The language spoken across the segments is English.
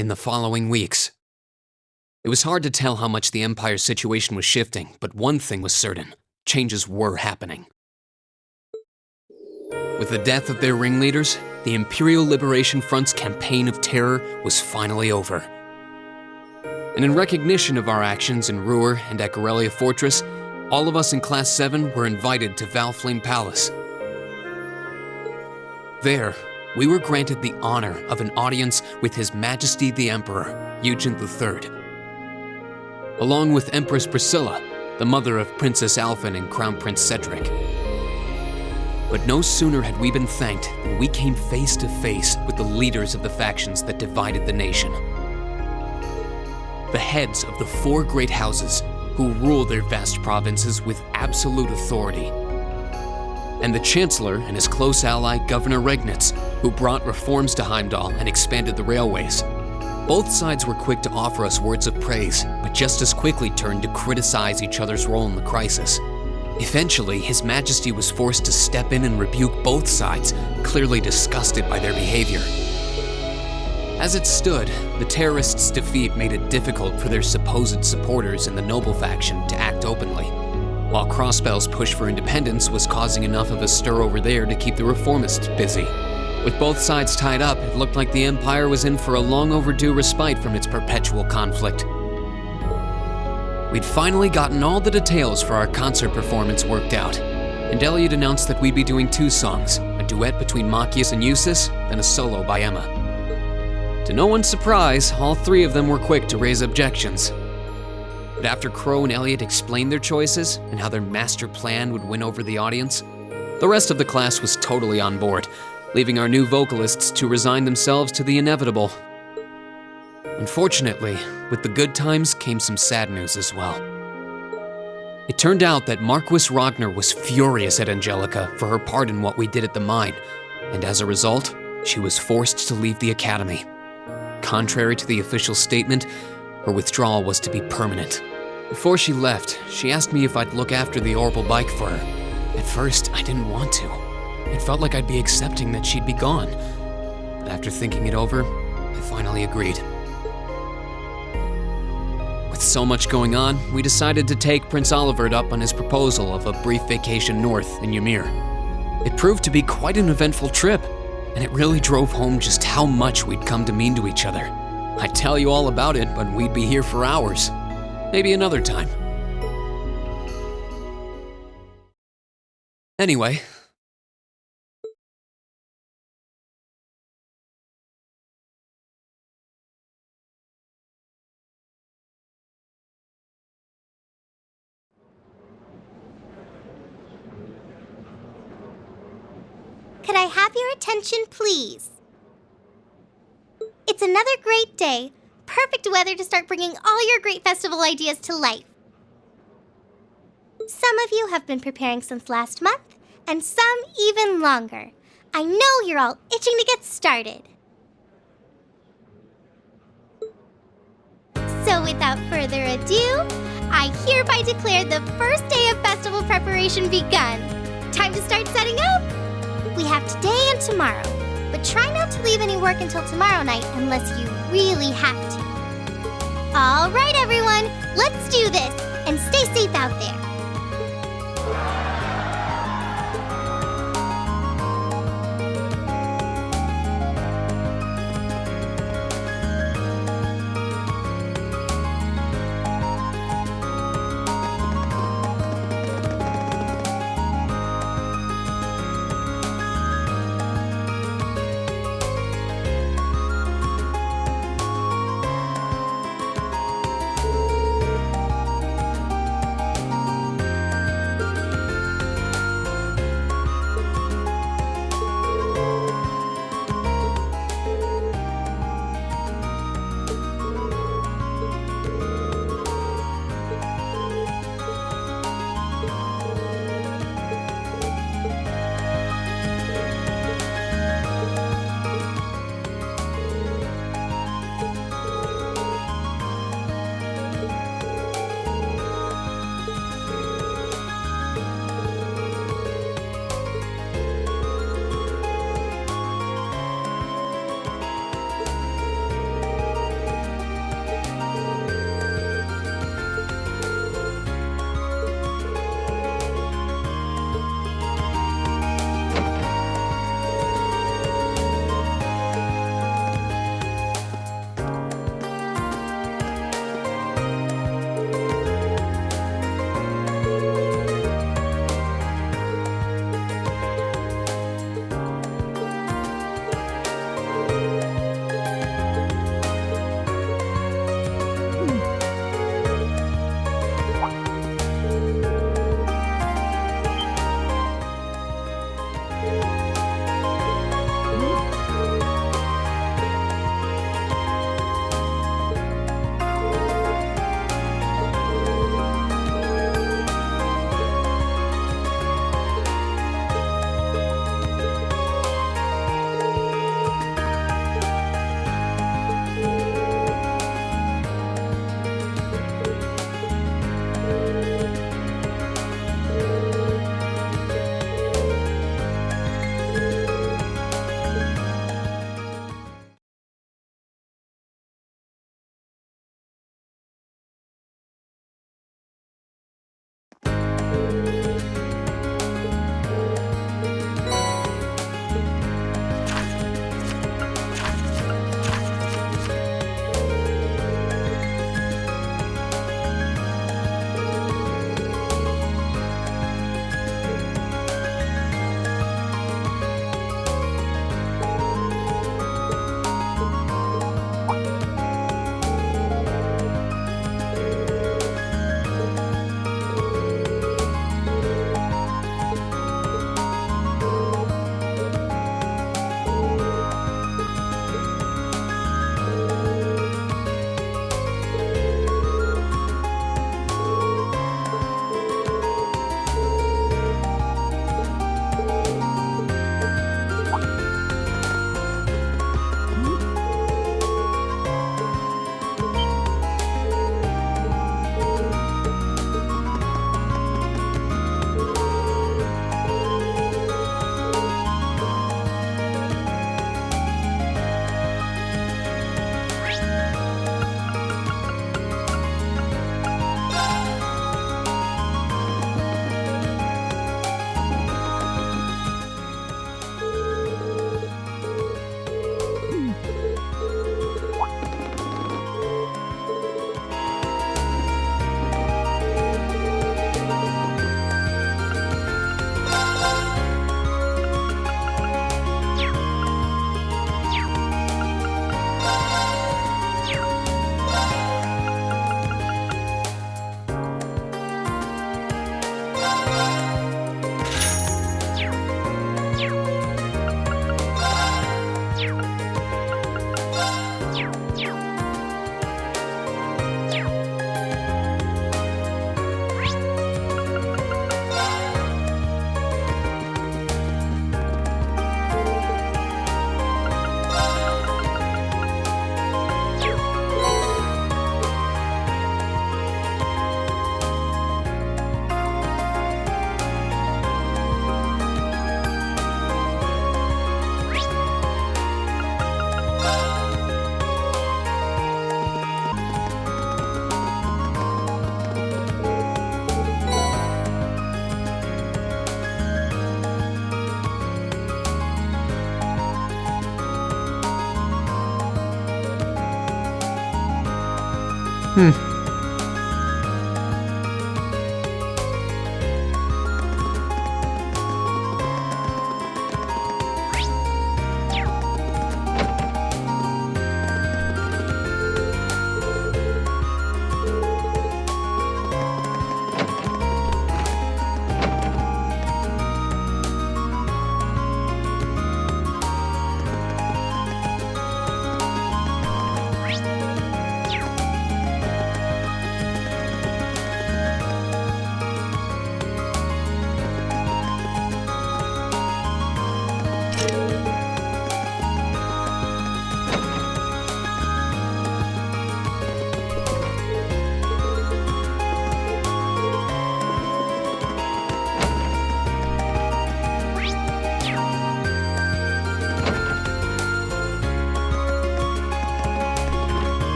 in the following weeks. It was hard to tell how much the Empire's situation was shifting, but one thing was certain: changes were happening. With the death of their ringleaders, the Imperial Liberation Front's campaign of terror was finally over. And in recognition of our actions in Ruhr and at Gorelia Fortress, all of us in Class 7 were invited to Valflame Palace. There, we were granted the honor of an audience with His Majesty the Emperor, Eugene III. Along with Empress Priscilla, the mother of Princess Alphen and Crown Prince Cedric. But no sooner had we been thanked than we came face to face with the leaders of the factions that divided the nation. The heads of the 4 great houses who rule their vast provinces with absolute authority. And the Chancellor and his close ally, Governor Regnitz, who brought reforms to Heimdall and expanded the railways. Both sides were quick to offer us words of praise, but just as quickly turned to criticize each other's role in the crisis. Eventually, His Majesty was forced to step in and rebuke both sides, clearly disgusted by their behavior. As it stood, the terrorists' defeat made it difficult for their supposed supporters in the Noble faction to act openly, while Crossbell's push for independence was causing enough of a stir over there to keep the reformists busy. With both sides tied up, it looked like the Empire was in for a long overdue respite from its perpetual conflict. We'd finally gotten all the details for our concert performance worked out, and Elliot announced that we'd be doing 2 songs, a duet between Machias and Eustace, then a solo by Emma. To no one's surprise, all 3 of them were quick to raise objections. But after Crow and Elliot explained their choices and how their master plan would win over the audience, the rest of the class was totally on board, leaving our new vocalists to resign themselves to the inevitable. Unfortunately, with the good times came some sad news as well. It turned out that Marquis Ragnar was furious at Angelica for her part in what we did at the mine, and as a result, she was forced to leave the academy. Contrary to the official statement, her withdrawal was to be permanent. Before she left, she asked me if I'd look after the orbital bike for her. At first, I didn't want to. It felt like I'd be accepting that she'd be gone. But after thinking it over, I finally agreed. With so much going on, we decided to take Prince Olivert up on his proposal of a brief vacation north in Ymir. It proved to be quite an eventful trip, and it really drove home just how much we'd come to mean to each other. I'd tell you all about it, but we'd be here for hours. Maybe another time. Anyway, could I have your attention, please? It's another great day. Perfect weather to start bringing all your great festival ideas to life. Some of you have been preparing since last month, and some even longer. I know you're all itching to get started. So without further ado, I hereby declare the first day of festival preparation begun. Time to start setting up. We have today and tomorrow, but try not to leave any work until tomorrow night unless you really have to. All right, everyone, let's do this, and stay safe out there.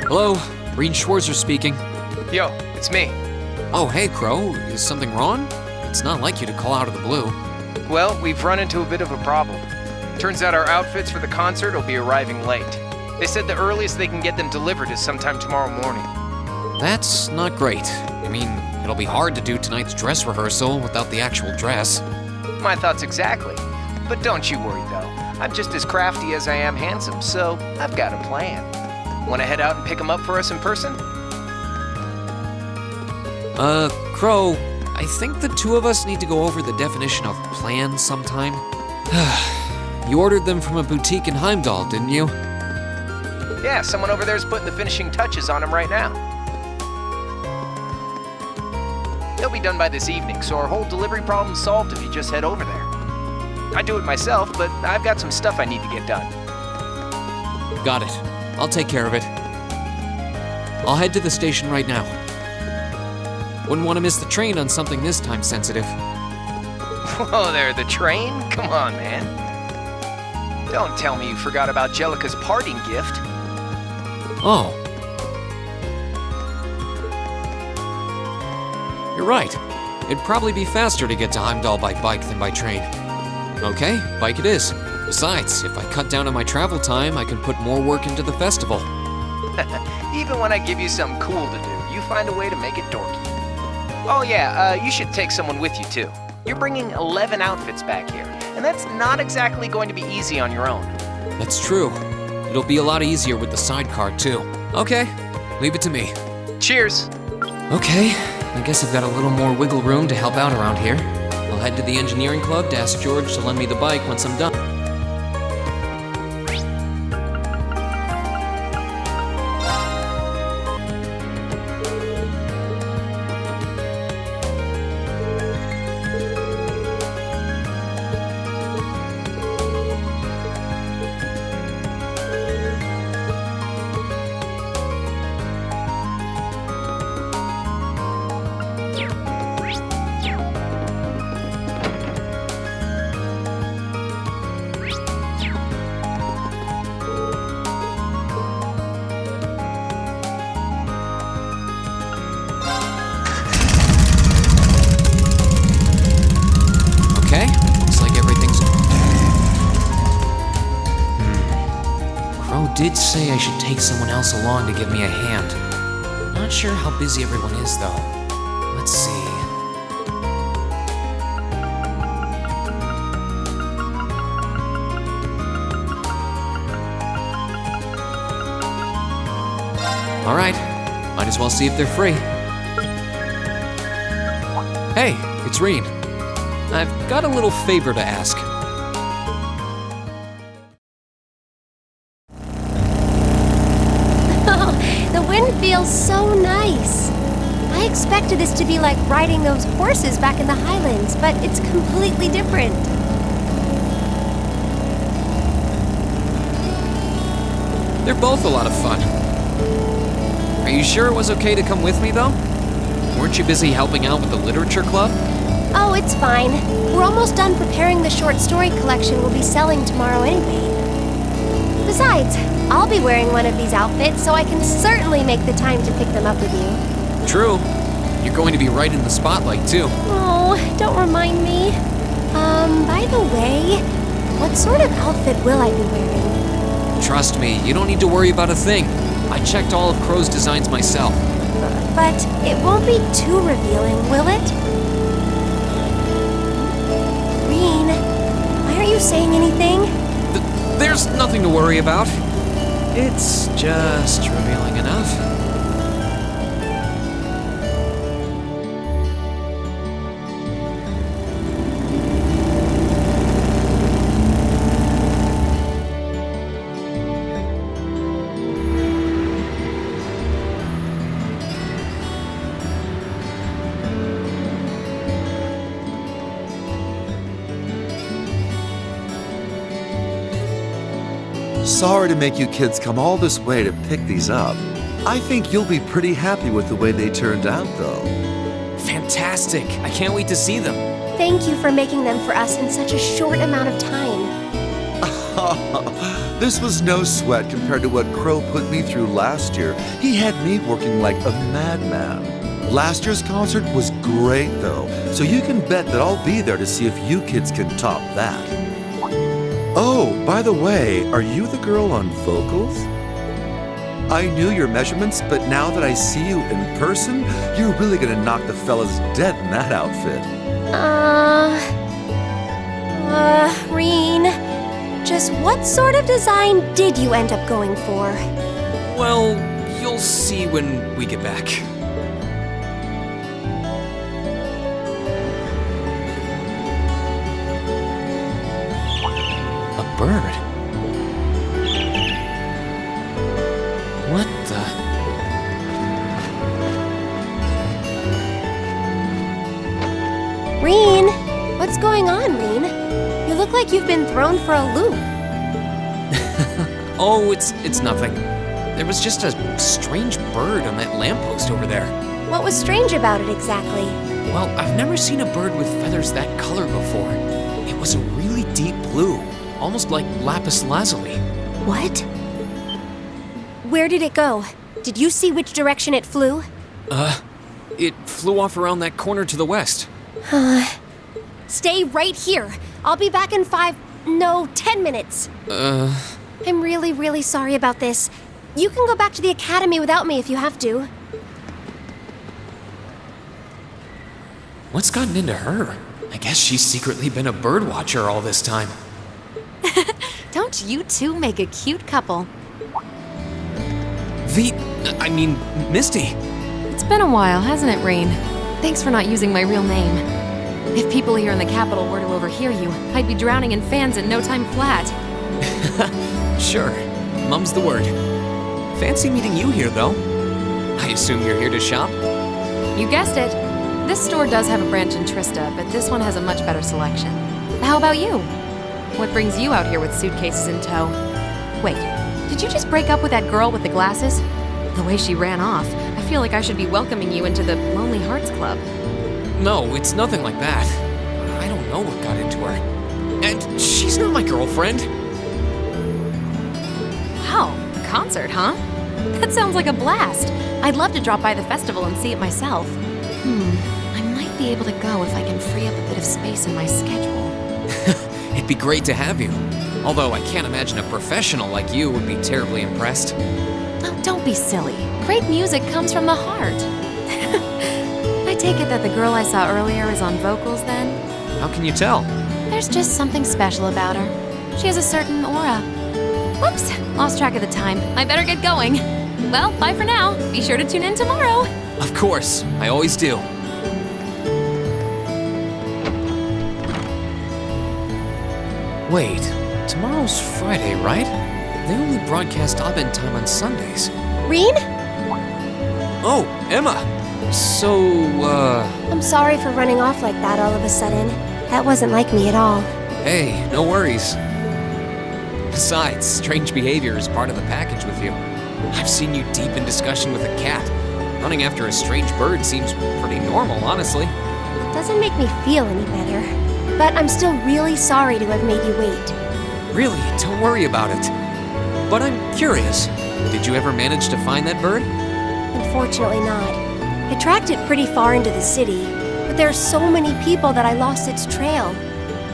Hello, Rean Schwarzer speaking. Yo, it's me. Oh, hey, Crow. Is something wrong? It's not like you to call out of the blue. Well, we've run into a bit of a problem. Turns out our outfits for the concert will be arriving late. They said the earliest they can get them delivered is sometime tomorrow morning. That's not great. I mean, it'll be hard to do tonight's dress rehearsal without the actual dress. My thoughts exactly. But don't you worry, though. I'm just as crafty as I am handsome, so I've got a plan. Want to head out and pick them up for us in person? Crow, I think the two of us need to go over the definition of plan sometime. You ordered them from a boutique in Heimdall, didn't you? Yeah, someone over there's putting the finishing touches on them right now. They'll be done by this evening, so our whole delivery problem's solved if you just head over there. I do it myself, but I've got some stuff I need to get done. Got it. I'll take care of it. I'll head to the station right now. Wouldn't want to miss the train on something this time sensitive. Whoa there, the train? Come on, man. Don't tell me you forgot about Jellica's parting gift. Oh. You're right. It'd probably be faster to get to Heimdall by bike than by train. Okay, bike it is. Besides, if I cut down on my travel time, I can put more work into the festival. Even when I give you something cool to do, you find a way to make it dorky. Oh yeah, you should take someone with you too. You're bringing 11 outfits back here, and that's not exactly going to be easy on your own. That's true. It'll be a lot easier with the sidecar too. Okay, leave it to me. Cheers! Okay, I guess I've got a little more wiggle room to help out around here. I'll head to the engineering club to ask George to lend me the bike once I'm done. Did say I should take someone else along to give me a hand. Not sure how busy everyone is, though. Let's see. All right, might as well see if they're free. Hey, it's Rean. I've got a little favor to ask. Feels so nice. I expected this to be like riding those horses back in the Highlands, but it's completely different. They're both a lot of fun. Are you sure it was okay to come with me, though? Weren't you busy helping out with the literature club? Oh, it's fine. We're almost done preparing the short story collection we'll be selling tomorrow anyway. Besides, I'll be wearing one of these outfits, so I can certainly make the time to pick them up with you. True. You're going to be right in the spotlight, too. Oh, don't remind me. By the way, what sort of outfit will I be wearing? Trust me, you don't need to worry about a thing. I checked all of Crow's designs myself. But it won't be too revealing, will it? Rean, why aren't you saying anything? There's nothing to worry about. It's just revealing enough. Sorry to make you kids come all this way to pick these up. I think you'll be pretty happy with the way they turned out, though. Fantastic! I can't wait to see them. Thank you for making them for us in such a short amount of time. This was no sweat compared to what Crow put me through last year. He had me working like a madman. Last year's concert was great, though, so you can bet that I'll be there to see if you kids can top that. Oh, by the way, are you the girl on vocals? I knew your measurements, but now that I see you in person, you're really gonna knock the fellas dead in that outfit. Rean, just what sort of design did you end up going for? Well, you'll see when we get back. A bird? What the? Rean, what's going on, Rean? You look like you've been thrown for a loop. Oh, it's nothing. There was just a strange bird on that lamppost over there. What was strange about it exactly? Well, I've never seen a bird with feathers that color before. It was a really deep blue, almost like lapis lazuli. What? Where did it go? Did you see which direction it flew? It flew off around that corner to the west. Stay right here. I'll be back in 10 minutes. I'm really, really sorry about this. You can go back to the academy without me if you have to. What's gotten into her? I guess she's secretly been a bird watcher all this time. Don't you two make a cute couple? Misty. It's been a while, hasn't it, Rean? Thanks for not using my real name. If people here in the capital were to overhear you, I'd be drowning in fans in no time flat. Sure, mum's the word. Fancy meeting you here, though. I assume you're here to shop? You guessed it. This store does have a branch in Trista, but this one has a much better selection. How about you? What brings you out here with suitcases in tow? Wait, did you just break up with that girl with the glasses? The way she ran off, I feel like I should be welcoming you into the Lonely Hearts Club. No, it's nothing like that. I don't know what got into her. And she's not my girlfriend. Wow, a concert, huh? That sounds like a blast. I'd love to drop by the festival and see it myself. I might be able to go if I can free up a bit of space in my schedule. It'd be great to have you. Although I can't imagine a professional like you would be terribly impressed. Oh, don't be silly. Great music comes from the heart. I take it that the girl I saw earlier is on vocals then? How can you tell? There's just something special about her. She has a certain aura. Whoops, lost track of the time. I better get going. Well, bye for now. Be sure to tune in tomorrow. Of course, I always do. Wait, tomorrow's Friday, right? They only broadcast odd time on Sundays. Rean? Oh, Emma! So, I'm sorry for running off like that all of a sudden. That wasn't like me at all. Hey, no worries. Besides, strange behavior is part of the package with you. I've seen you deep in discussion with a cat. Running after a strange bird seems pretty normal, honestly. It doesn't make me feel any better. But I'm still really sorry to have made you wait. Really, don't worry about it. But I'm curious, did you ever manage to find that bird? Unfortunately not. I tracked it pretty far into the city, but there are so many people that I lost its trail.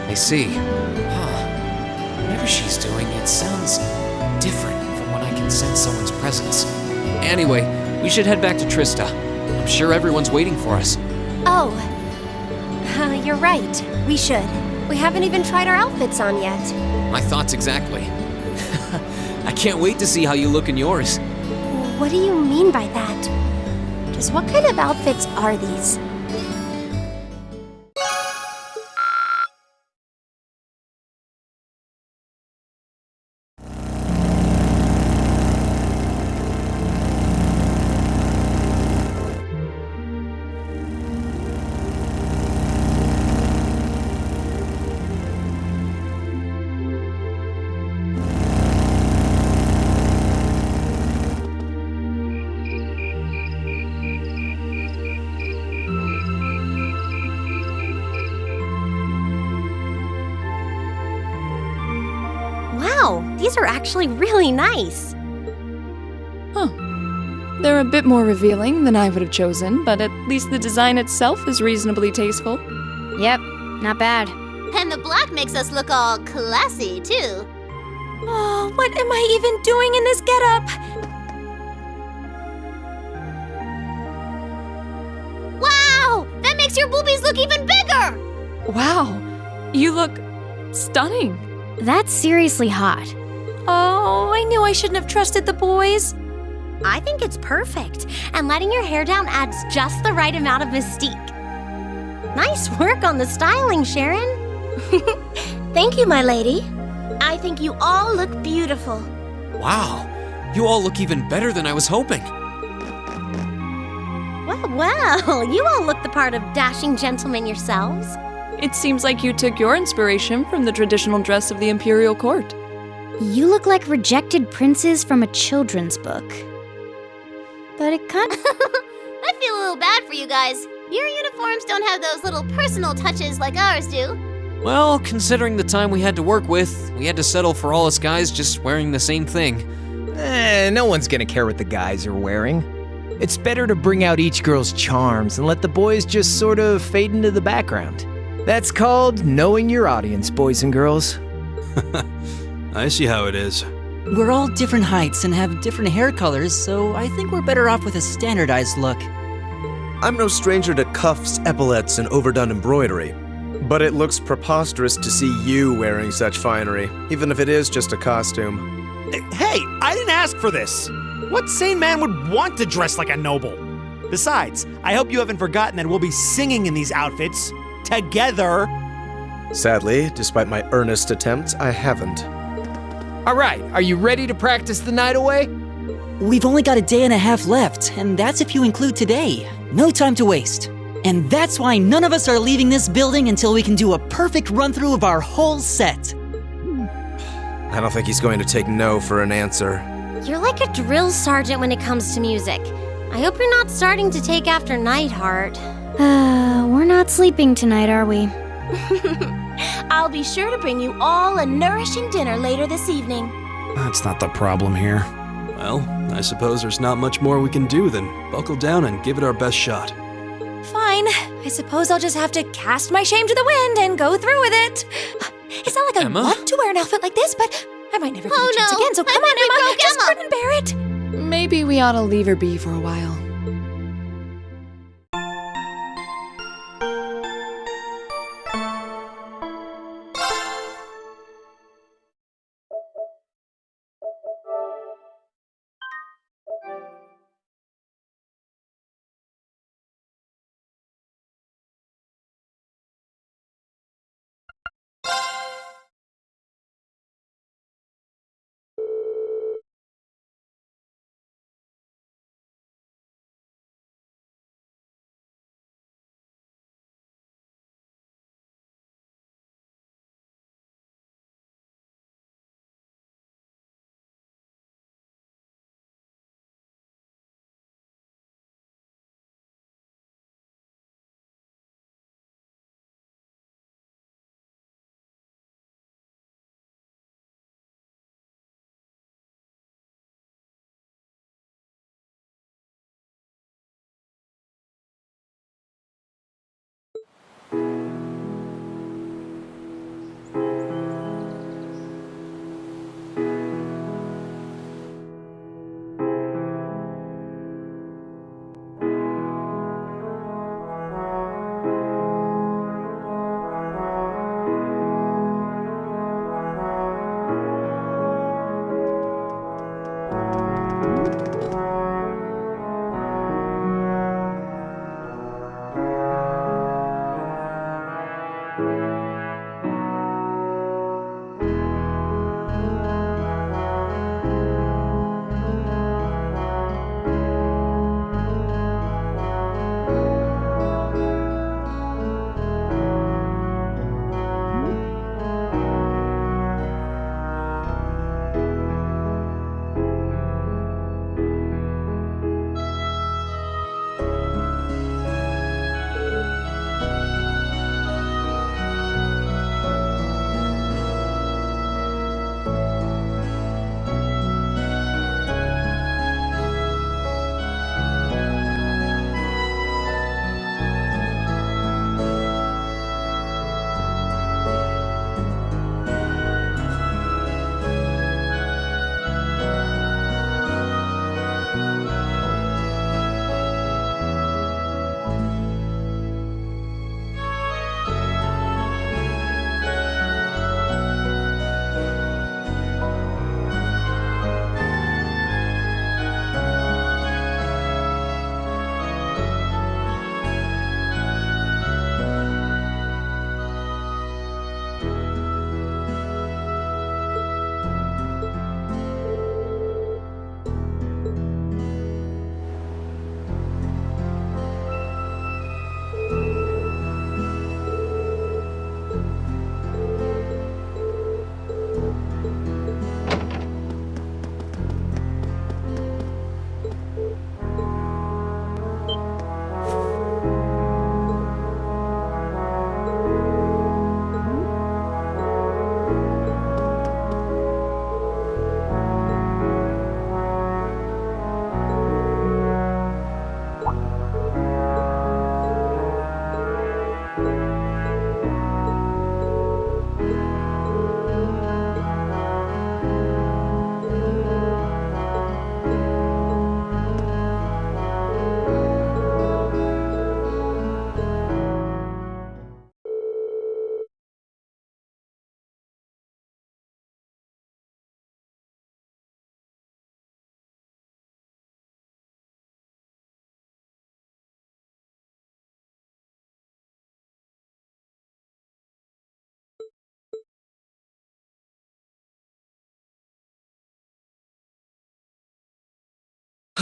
I see. Whatever she's doing, it sounds different from when I can sense someone's presence. Anyway, we should head back to Trista. I'm sure everyone's waiting for us. Oh, you're right. We should. We haven't even tried our outfits on yet. My thoughts exactly. I can't wait to see how you look in yours. What do you mean by that? Just what kind of outfits are these? Wow, these are actually really nice. Huh. They're a bit more revealing than I would have chosen, but at least the design itself is reasonably tasteful. Yep, not bad. And the black makes us look all classy, too. Oh, what am I even doing in this getup? Wow! That makes your boobies look even bigger! Wow, you look stunning. That's seriously hot. Oh, I knew I shouldn't have trusted the boys. I think it's perfect, and letting your hair down adds just the right amount of mystique. Nice work on the styling, Sharon. Thank you, my lady. I think you all look beautiful. Wow, you all look even better than I was hoping. Well, you all look the part of dashing gentlemen yourselves. It seems like you took your inspiration from the traditional dress of the Imperial Court. You look like rejected princes from a children's book. But it kind of... I feel a little bad for you guys. Your uniforms don't have those little personal touches like ours do. Well, considering the time we had to work with, we had to settle for all us guys just wearing the same thing. No one's gonna care what the guys are wearing. It's better to bring out each girl's charms and let the boys just sort of fade into the background. That's called knowing your audience, boys and girls. I see how it is. We're all different heights and have different hair colors, so I think we're better off with a standardized look. I'm no stranger to cuffs, epaulets, and overdone embroidery. But it looks preposterous to see you wearing such finery, even if it is just a costume. Hey, I didn't ask for this! What sane man would want to dress like a noble? Besides, I hope you haven't forgotten that we'll be singing in these outfits. Together! Sadly, despite my earnest attempts, I haven't. All right, are you ready to practice the night away? We've only got a day and a half left, and that's if you include today. No time to waste. And that's why none of us are leaving this building until we can do a perfect run-through of our whole set. I don't think he's going to take no for an answer. You're like a drill sergeant when it comes to music. I hope you're not starting to take after Nightheart. We're not sleeping tonight, are we? I'll be sure to bring you all a nourishing dinner later this evening. That's not the problem here. Well, I suppose there's not much more we can do than buckle down and give it our best shot. Fine. I suppose I'll just have to cast my shame to the wind and go through with it. It's not like I Emma? want to wear an outfit like this, but I might never get Oh, a chance no. again, so I come think we on, Emma. broke Just Emma. grin and bear it. Maybe we ought to leave her be for a while.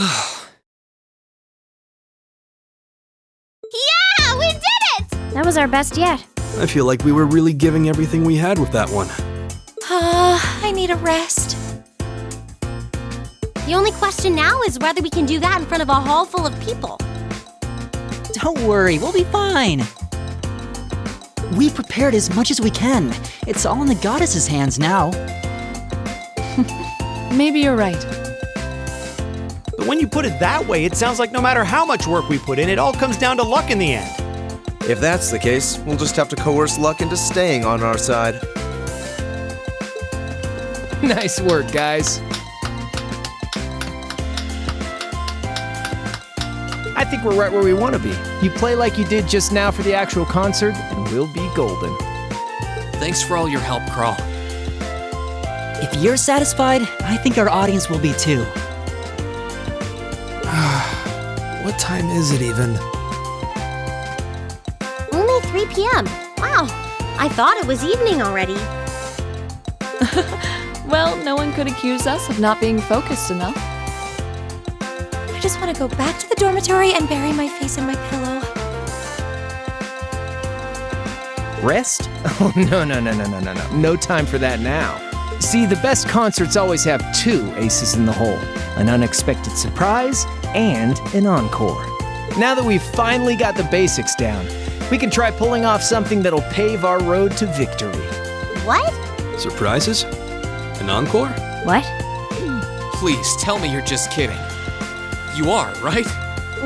Yeah, we did it! That was our best yet. I feel like we were really giving everything we had with that one. I need a rest. The only question now is whether we can do that in front of a hall full of people. Don't worry, we'll be fine. We prepared as much as we can. It's all in the goddess's hands now. Maybe you're right. But when you put it that way, it sounds like no matter how much work we put in, it all comes down to luck in the end. If that's the case, we'll just have to coerce luck into staying on our side. Nice work, guys. I think we're right where we want to be. You play like you did just now for the actual concert, and we'll be golden. Thanks for all your help, Crawl. If you're satisfied, I think our audience will be too. What time is it even? Only 3 p.m. Wow, I thought it was evening already. Well, no one could accuse us of not being focused enough. I just want to go back to the dormitory and bury my face in my pillow. Rest? Oh, no. No time for that now. See, the best concerts always have 2 aces in the hole. An unexpected surprise and an encore. Now that we've finally got the basics down, we can try pulling off something that'll pave our road to victory. What? Surprises? An encore? What? Please tell me you're just kidding. You are, right?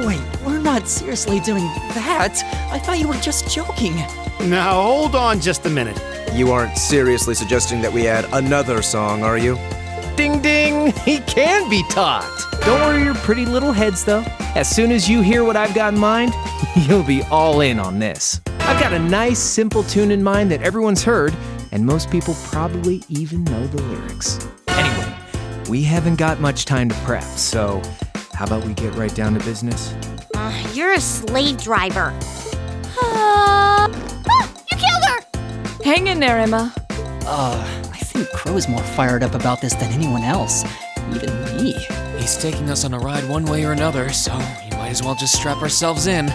Wait, we're not seriously doing that. I thought you were just joking. Now, hold on just a minute. You aren't seriously suggesting that we add another song, are you? Ding ding! He can be taught! Don't worry your pretty little heads, though. As soon as you hear what I've got in mind, you'll be all in on this. I've got a nice, simple tune in mind that everyone's heard, and most people probably even know the lyrics. Anyway, we haven't got much time to prep, so how about we get right down to business? You're a slave driver. You killed her! Hang in there, Emma. I think Crow's more fired up about this than anyone else. Even me. He's taking us on a ride one way or another, so you might as well just strap ourselves in.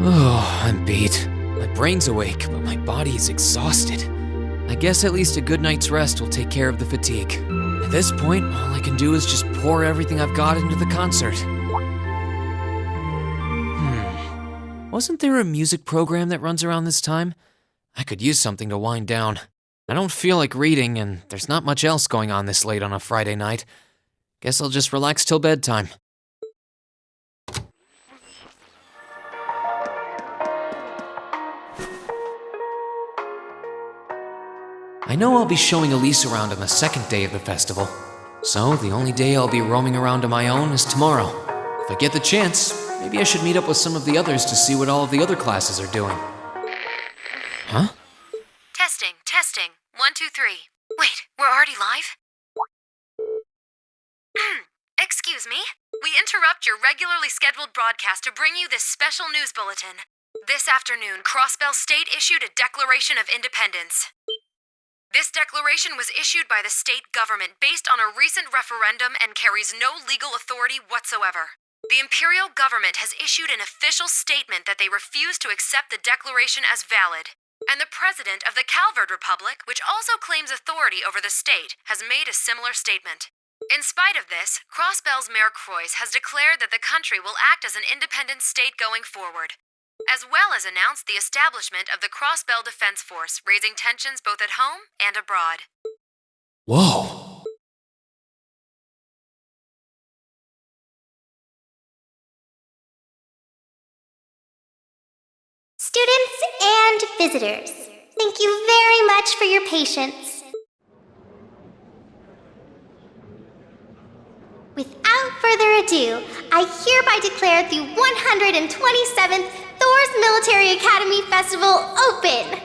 Oh, I'm beat. My brain's awake, but my body is exhausted. I guess at least a good night's rest will take care of the fatigue. At this point, all I can do is just pour everything I've got into the concert. Wasn't there a music program that runs around this time? I could use something to wind down. I don't feel like reading, and there's not much else going on this late on a Friday night. Guess I'll just relax till bedtime. I know I'll be showing Elise around on the second day of the festival, so the only day I'll be roaming around on my own is tomorrow. If I get the chance, maybe I should meet up with some of the others to see what all of the other classes are doing. Huh? Testing. 1, 2, 3. Wait, we're already live? Excuse me? We interrupt your regularly scheduled broadcast to bring you this special news bulletin. This afternoon, Crossbell State issued a Declaration of Independence. This declaration was issued by the state government based on a recent referendum and carries no legal authority whatsoever. The Imperial government has issued an official statement that they refuse to accept the declaration as valid. And the president of the Calvard Republic, which also claims authority over the state, has made a similar statement. In spite of this, Crossbell's Mayor Croix has declared that the country will act as an independent state going forward, as well as announced the establishment of the Crossbell Defense Force, raising tensions both at home and abroad. Whoa! Students and visitors, thank you very much for your patience. Without further ado, I hereby declare the 127th Thors Military Academy Festival open!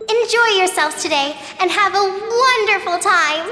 Enjoy yourselves today and have a wonderful time!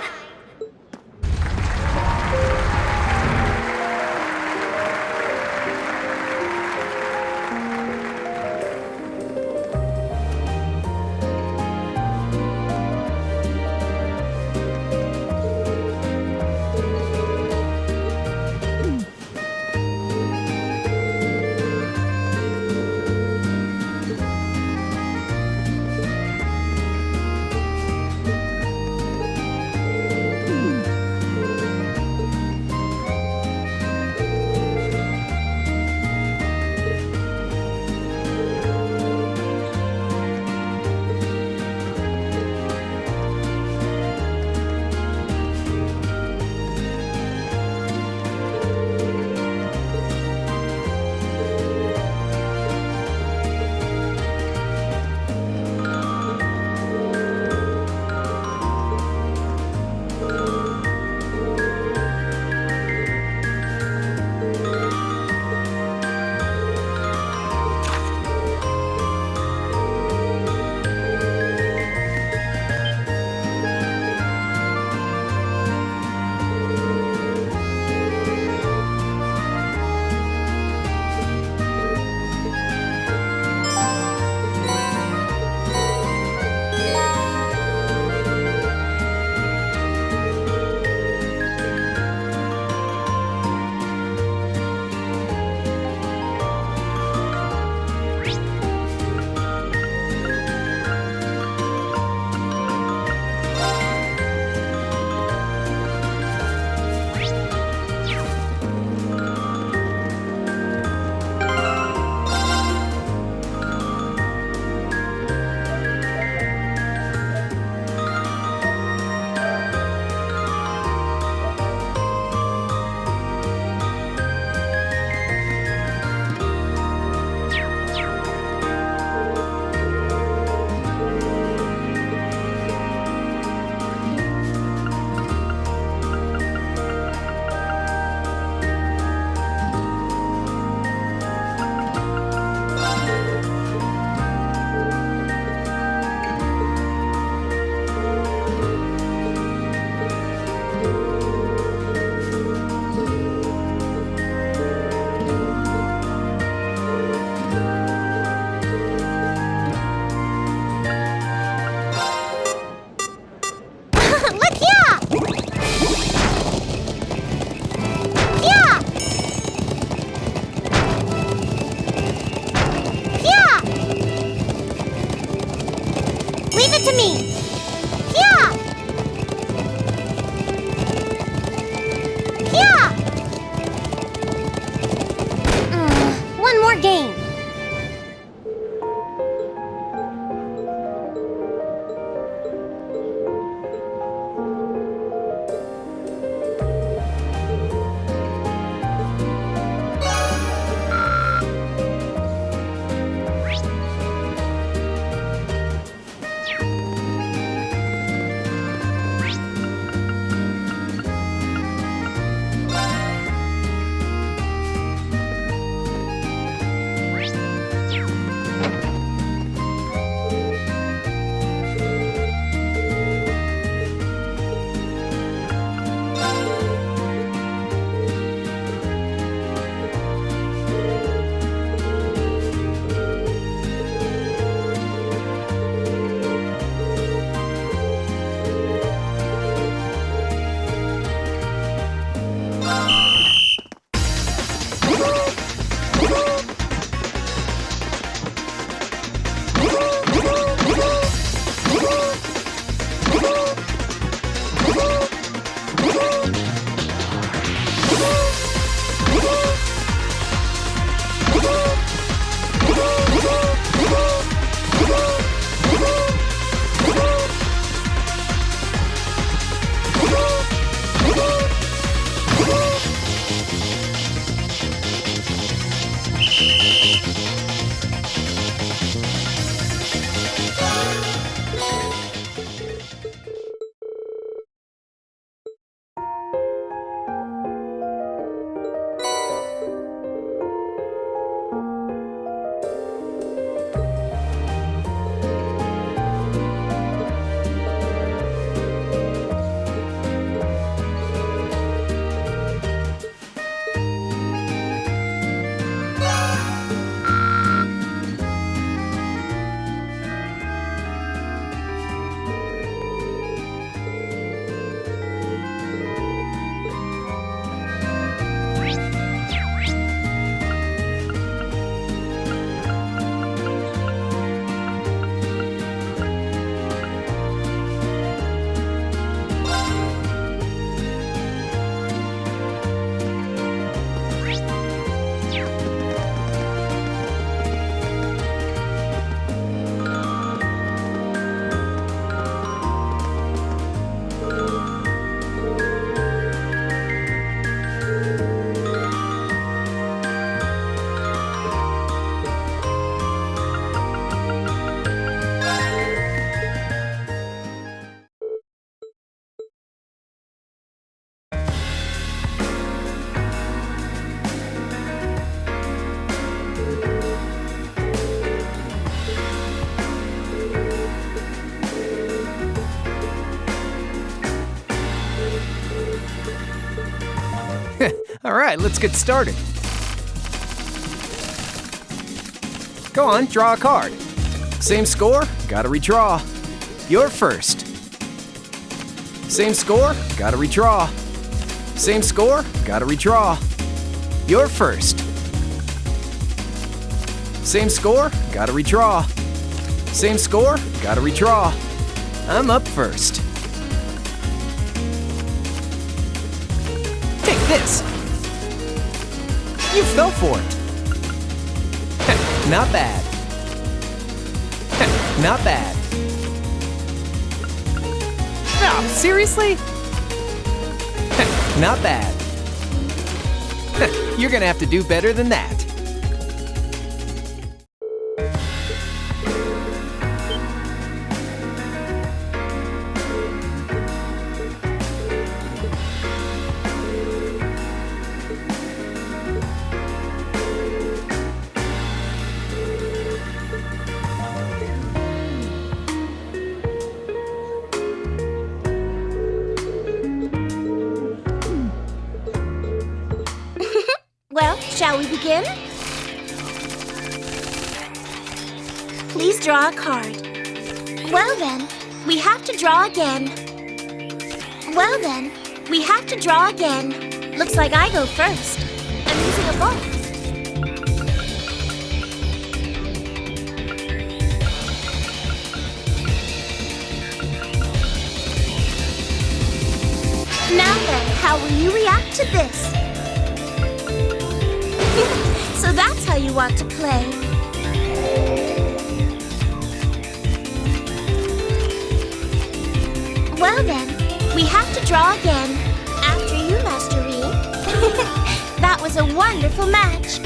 All right, let's get started. Go on, draw a card. Same score, gotta redraw. You're first. Same score, gotta redraw. Same score, gotta redraw. You're first. Same score, gotta redraw. Same score, gotta redraw. I'm up first. Take this. You fell for it. Not bad. Not bad. No, seriously? Not bad. You're gonna have to do better than that. Well, shall we begin? Please draw a card. Well then, we have to draw again. Well then, we have to draw again. Looks like I go first. I'm using a ball. Now then, how will you react to this? So that's how you want to play. Well then, we have to draw again. After you, Master Rean. That was a wonderful match.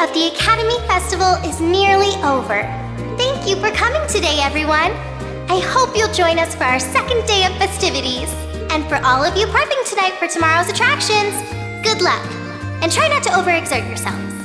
Of the Academy Festival is nearly over. Thank you for coming today, everyone. I hope you'll join us for our second day of festivities. And for all of you prepping tonight for tomorrow's attractions, good luck. And try not to overexert yourselves.